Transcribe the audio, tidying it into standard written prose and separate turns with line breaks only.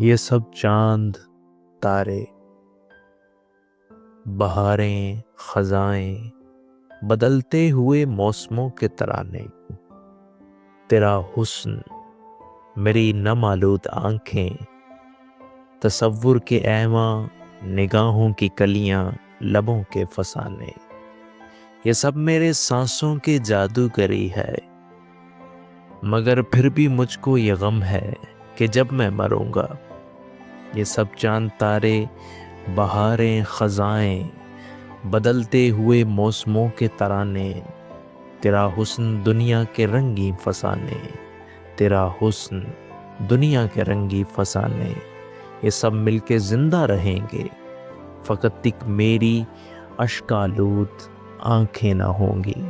یہ سب چاند تارے، بہاریں خزائیں، بدلتے ہوئے موسموں کے ترانے، تیرا حسن میری نم آلود آنکھیں، تصور کے ایواں نگاہوں کی کلیاں، لبوں کے فسانے، یہ سب میرے سانسوں کے جادوگری ہے۔ مگر پھر بھی مجھ کو یہ غم ہے کہ جب میں مروں گا، یہ سب چاند تارے، بہاریں خزائیں، بدلتے ہوئے موسموں کے ترانے، تیرا حسن دنیا کے رنگی فسانے، تیرا حسن دنیا کے رنگی فسانے، یہ سب مل کے زندہ رہیں گے، فقط ایک میری اشک آلود آنکھیں نہ ہوں گی۔